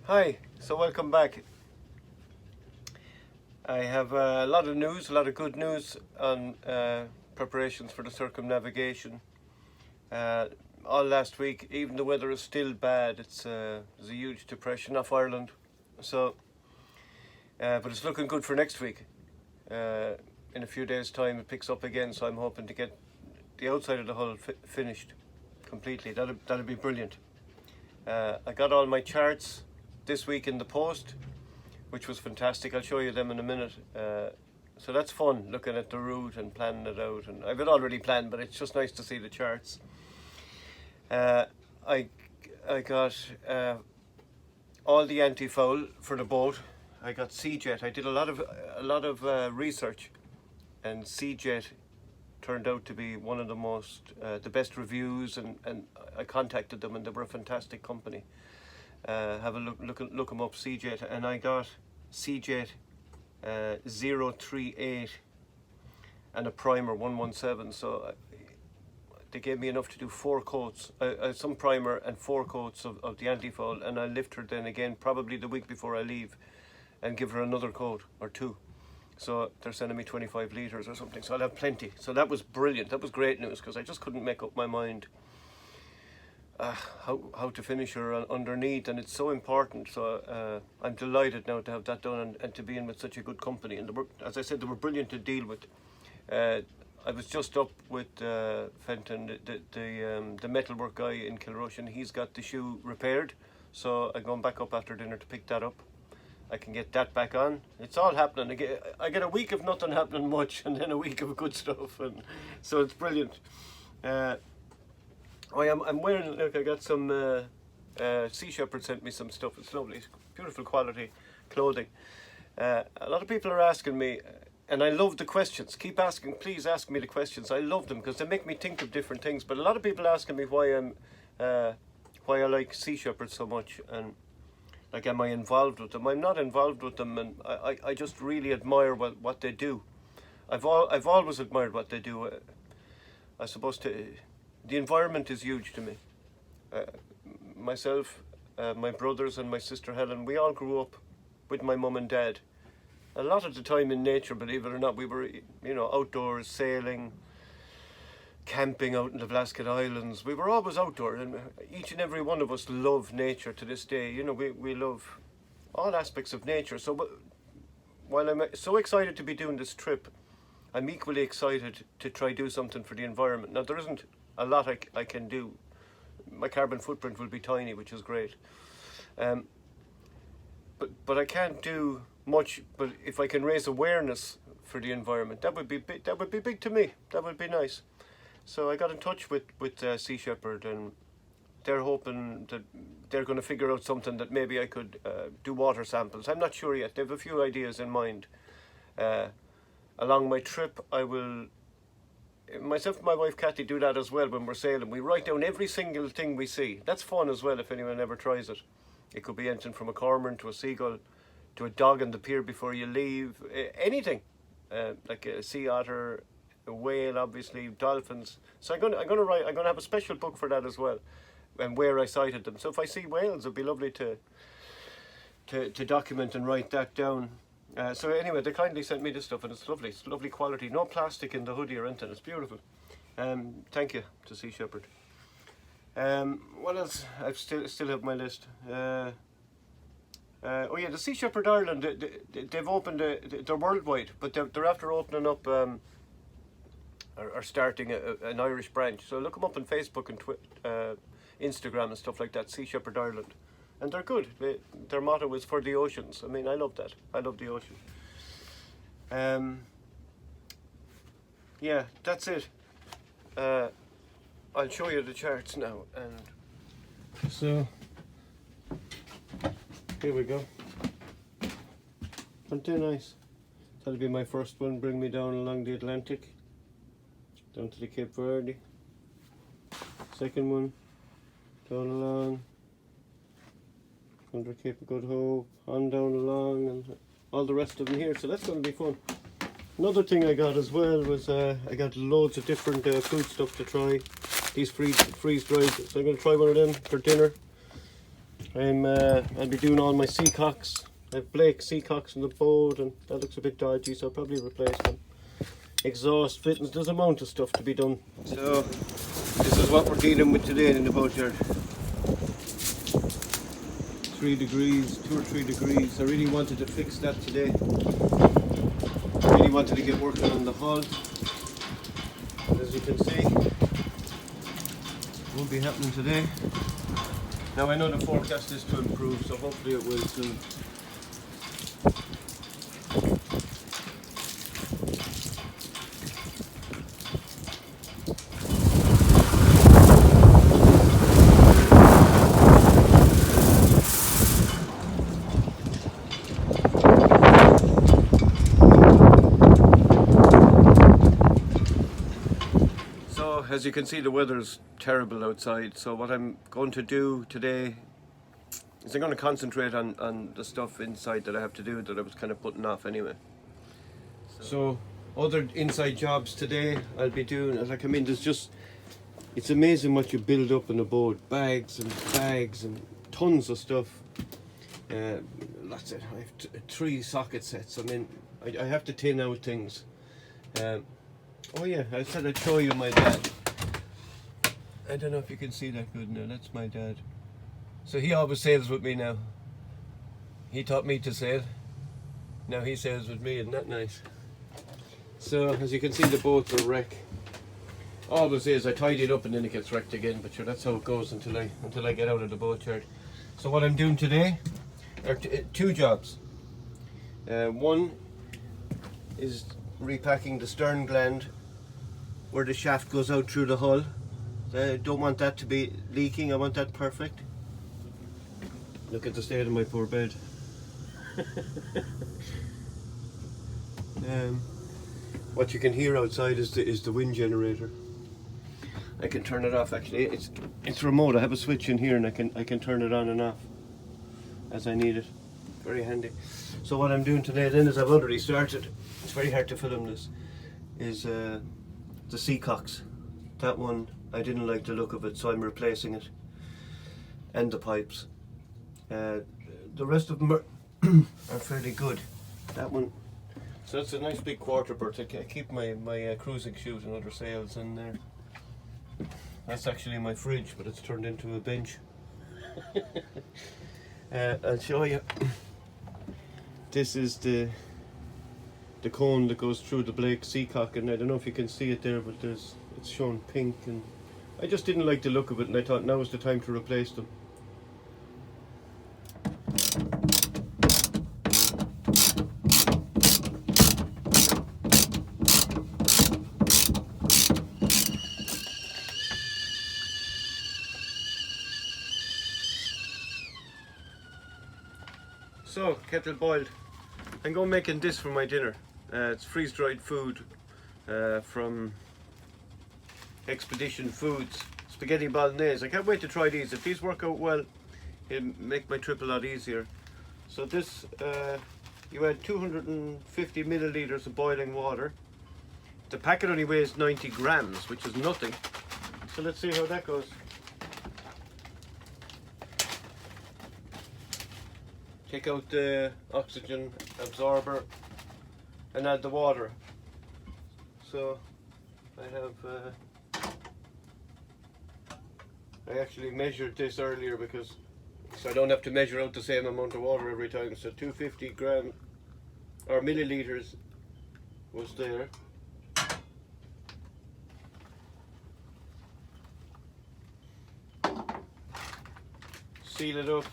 Hi, so welcome back. I have a lot of news, a lot of good news on preparations for the circumnavigation. All last week, even the weather is still bad. There's a huge depression off Ireland, so but it's looking good for next week. In a few days' time, it picks up again, so I'm hoping to get the outside of the hull finished completely. That'll be brilliant. I got all my charts this week in the post, which was fantastic. I'll show you them in a minute. So that's fun, looking at the route and planning it out. And I've it already planned, but it's just nice to see the charts. I got all the anti-foul for the boat. I got Seajet. I did a lot of research, and Seajet turned out to be one of the best reviews, and I contacted them, and they were a fantastic company. Have a look them up, Seajet, and I got Seajet 038 and a primer 117. So they gave me enough to do 4 coats, some primer and 4 coats of the anti-foul, and I'll lift her then again probably the week before I leave and give her another coat or 2. So they're sending me 25 litres or something, so I'll have plenty. So that was brilliant. That was great news, because I just couldn't make up my mind how to finish her underneath, and it's so important. So I'm delighted now to have that done, and to be in with such a good company. And as I said, they were brilliant to deal with. I was just up with Fenton, the metalwork guy in Kilrush, and he's got the shoe repaired. So I'm going back up after dinner to pick that up. I can get that back on. It's all happening. I get a week of nothing happening much, and then a week of good stuff, and so it's brilliant. I'm wearing, look, I got some, Sea Shepherd sent me some stuff. It's lovely, it's beautiful quality clothing. A lot of people are asking me, and I love the questions. Keep asking, please ask me the questions. I love them because they make me think of different things. But a lot of people asking me why I like Sea Shepherd so much, and like, am I involved with them? I'm not involved with them, and I just really admire what they do. I've always admired what they do. I suppose the environment is huge to me. Myself, my brothers and my sister Helen, we all grew up with my mum and dad. A lot of the time in nature, believe it or not. We were, outdoors, sailing, camping out in the Blasket Islands. We were always outdoors, and each and every one of us love nature to this day. We love all aspects of nature. So while I'm so excited to be doing this trip, I'm equally excited to try do something for the environment. Now, there isn't a lot I can do. My carbon footprint will be tiny, which is great. But I can't do much. But if I can raise awareness for the environment, that would be big to me. That would be nice. So I got in touch with Sea Shepherd, and they're hoping that they're going to figure out something that maybe I could do water samples. I'm not sure yet. They have a few ideas in mind. Along my trip, I will, myself and my wife Kathy do that as well when we're sailing. We write down every single thing we see. That's fun as well if anyone ever tries it. It could be anything from a cormorant to a seagull to a dog on the pier before you leave. Anything, like a sea otter, a whale, obviously, dolphins. So I'm gonna have a special book for that as well, and where I sighted them. So if I see whales, it'd be lovely to document and write that down. So anyway, they kindly sent me this stuff, and it's lovely. It's lovely quality. No plastic in the hoodie or anything. It's beautiful. Thank you to Sea Shepherd. What else? I still have my list. Oh yeah, the Sea Shepherd Ireland. They've opened. They're worldwide, but they're after opening up. Are starting an Irish branch. So look them up on Facebook and Instagram and stuff like that. Sea Shepherd Ireland. And they're good. Their motto is for the oceans. I mean, I love that. I love the ocean. Yeah, that's it. I'll show you the charts now. And so, here we go. Aren't they nice? That'll be my first one. Bring me down along the Atlantic, down to the Cape Verde. Second one, down along under Cape of Good Hope, on down along, and all the rest of them here. So that's going to be fun. Another thing I got as well was I got loads of different food stuff to try. These freeze dried. So I'm going to try one of them for dinner. I'll be doing all my seacocks. I have Blake seacocks on the boat, and that looks a bit dodgy, so I'll probably replace them. Exhaust fittings, there's a amount of stuff to be done. So this is what we're dealing with today in the boatyard. 3 degrees, 2 or 3 degrees. I really wanted to fix that today. I really wanted to get working on the hull. As you can see, won't be happening today. Now I know the forecast is to improve, so hopefully it will soon. As you can see, the weather's terrible outside, so what I'm going to do today is I'm going to concentrate on the stuff inside that I have to do that I was kind of putting off anyway. So other inside jobs today I'll be doing, like, I mean, there's just, it's amazing what you build up in a boat. Bags and tons of stuff. That's it. I have 3 socket sets. I mean, I have to tin out things. Oh yeah, I said I'd show you my dad. I don't know if you can see that good now. That's my dad. So he always sails with me now. He taught me to sail. Now he sails with me, isn't that nice? So as you can see, the boat's a wreck. Always is. I tidy it up and then it gets wrecked again. But sure, that's how it goes until I get out of the boatyard. So what I'm doing today are 2 jobs. One is repacking the stern gland where the shaft goes out through the hull. I don't want that to be leaking, I want that perfect. Look at the state of my poor bed. What you can hear outside is the wind generator. I can turn it off actually. It's remote. I have a switch in here and I can turn it on and off as I need it. Very handy. So what I'm doing today then is I've already started. It's very hard to film this. Is the seacocks. That one I didn't like the look of it, so I'm replacing it. And the pipes. The rest of them are fairly good. That one. So that's a nice big quarter berth. I keep my cruising chute and other sails in there. That's actually my fridge, but it's turned into a bench. I'll show you. This is the cone that goes through the Blake seacock, and I don't know if you can see it there, but it's shown pink, and I just didn't like the look of it, and I thought now is the time to replace them. So, kettle boiled. I'm going making this for my dinner. It's freeze-dried food from Expedition Foods. Spaghetti Bolognese. I can't wait to try these. If these work out well, it'll make my trip a lot easier. So this, you add 250 milliliters of boiling water. The packet only weighs 90 grams, which is nothing. So let's see how that goes. Take out the oxygen absorber and add the water. So I actually measured this earlier so I don't have to measure out the same amount of water every time. So 250 gram or milliliters was there. Seal it up.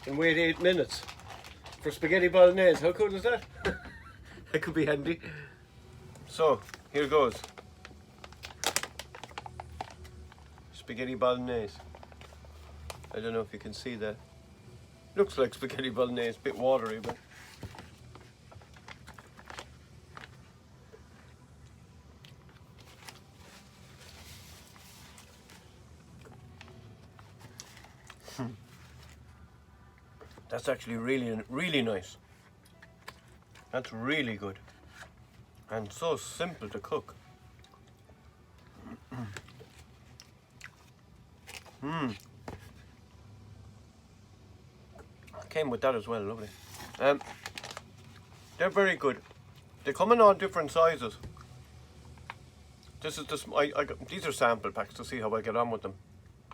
And wait 8 minutes for spaghetti bolognese. How cool is that? That could be handy. So, here goes. Spaghetti bolognese. I don't know if you can see that. Looks like spaghetti bolognese, bit watery, but that's actually really nice. That's really good. And so simple to cook. Came with that as well, lovely. They're very good. They come in all different sizes. This is these are sample packs to see how I get on with them.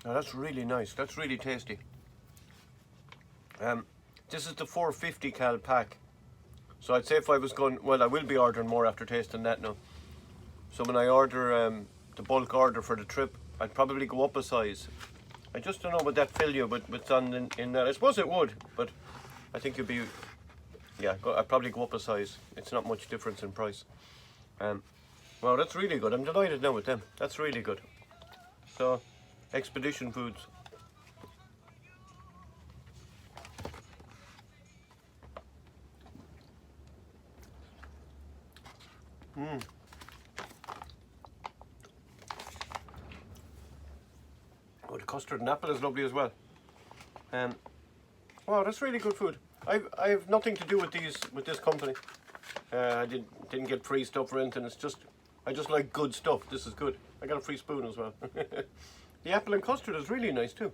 Now that's really nice. That's really tasty. This is the 450 cal pack. So I'd say if I was going, well, I will be ordering more after tasting that now. So when I order the bulk order for the trip, I'd probably go up a size. I just don't know, would that fill you with on in that? I suppose it would, but I think you'd be, yeah, I'd probably go up a size. It's not much difference in price. Wow, that's really good. I'm delighted now with them. That's really good. So, Expedition Foods. Oh, the custard and apple is lovely as well. Wow, that's really good food. I have nothing to do with this company. I didn't get free stuff or anything. It's just I just like good stuff. This is good. I got a free spoon as well. The apple and custard is really nice too.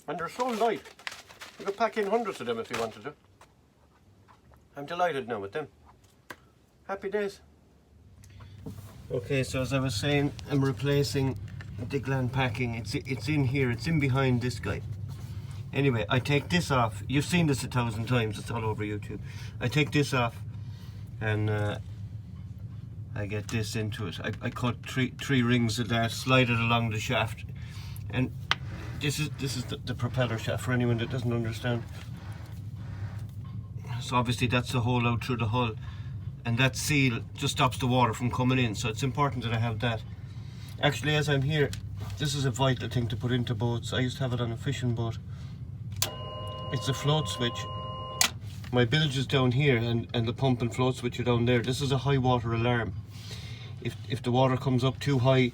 And they're so light. You could pack in hundreds of them if you wanted to. I'm delighted now with them. Happy days. Okay, so as I was saying, I'm replacing the Gland packing. It's in here. It's in behind this guy. Anyway, I take this off. You've seen this 1,000 times. It's all over YouTube. I take this off, and I get this into it. I cut three rings of that, slide it along the shaft, and this is the propeller shaft for anyone that doesn't understand. So obviously that's the hole out through the hull, and that seal just stops the water from coming in. So it's important that I have that. Actually, as I'm here, this is a vital thing to put into boats. I used to have it on a fishing boat. It's a float switch. My bilge is down here, and the pump and float switch are down there. This is a high water alarm. If the water comes up too high,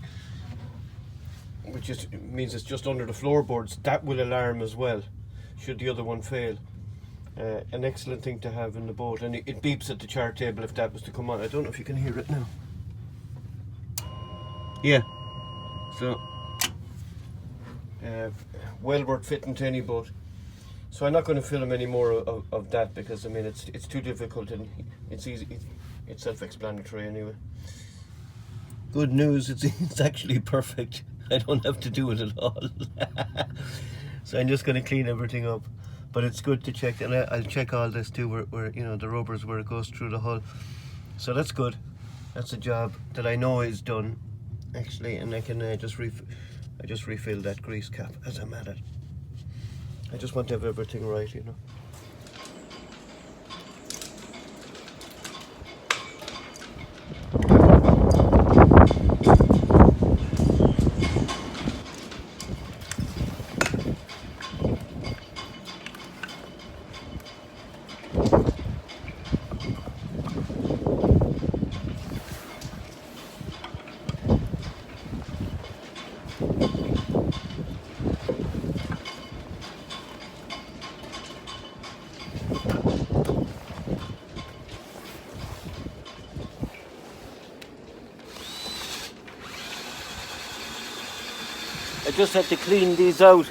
which means it's just under the floorboards, that will alarm as well, should the other one fail. An excellent thing to have in the boat, and it beeps at the chart table if that was to come on. I don't know if you can hear it now. Yeah, so well worth fitting to any boat. So I'm not going to film any more of that, because I mean it's too difficult, and it's easy. It's self-explanatory anyway. Good news, it's actually perfect. I don't have to do it at all. So I'm just going to clean everything up. But it's good to check, and I'll check all this too, where you know, the rubbers, where it goes through the hull. So that's good. That's a job that I know is done, actually, and I can just refill that grease cap as I'm at it. I just want to have everything right, you know. I just had to clean these out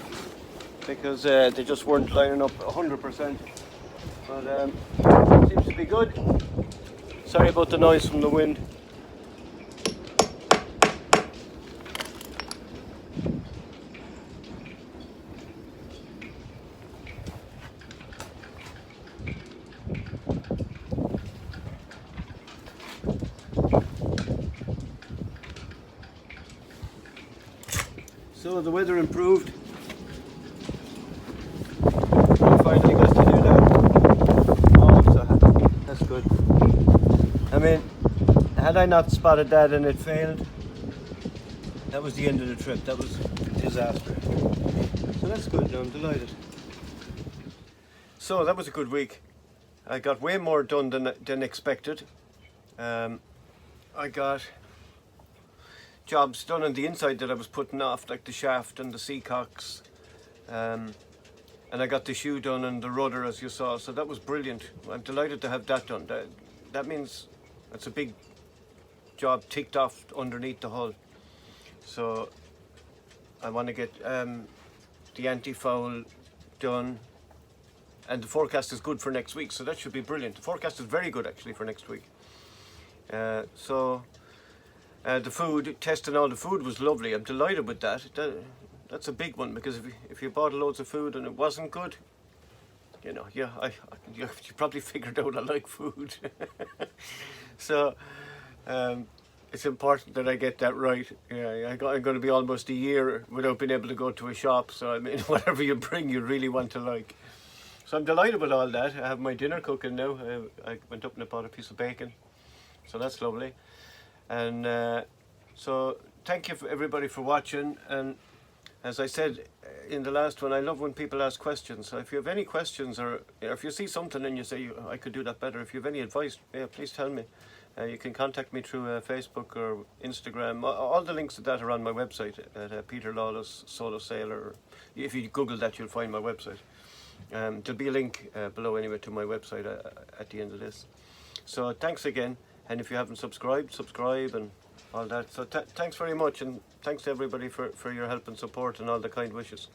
because they just weren't lining up 100%. But seems to be good. Sorry about the noise from the wind. So the weather improved. I finally got to do that. Oh, so that's good. I mean, had I not spotted that and it failed, that was the end of the trip. That was a disaster. So that's good now, I'm delighted. So that was a good week. I got way more done than expected. I got jobs done on the inside that I was putting off, like the shaft and the seacocks, and I got the shoe done and the rudder, as you saw, so that was brilliant. I'm delighted to have that done. That means that's a big job ticked off underneath the hull. So I want to get the anti-foul done, and the forecast is good for next week, so that should be brilliant. The forecast is very good actually for next week. The food, testing all the food was lovely. I'm delighted with that. That's a big one, because if you bought loads of food and it wasn't good, you know, you probably figured out I like food. So it's important that I get that right. Yeah, I'm going to be almost a year without being able to go to a shop. So I mean, whatever you bring, you really want to like. So I'm delighted with all that. I have my dinner cooking now. I went up and I bought a piece of bacon, so that's lovely. And so thank you for everybody for watching. And as I said in the last one, I love when people ask questions. So if you have any questions, or if you see something and you say, I could do that better, if you have any advice, yeah, please tell me. You can contact me through Facebook or Instagram. All the links to that are on my website at Peter Lawless Solo Sailor. If you Google that, you'll find my website. There'll be a link below anyway to my website at the end of this. So thanks again, and if you haven't subscribed, subscribe and all that. So thanks very much, and thanks to everybody for your help and support and all the kind wishes.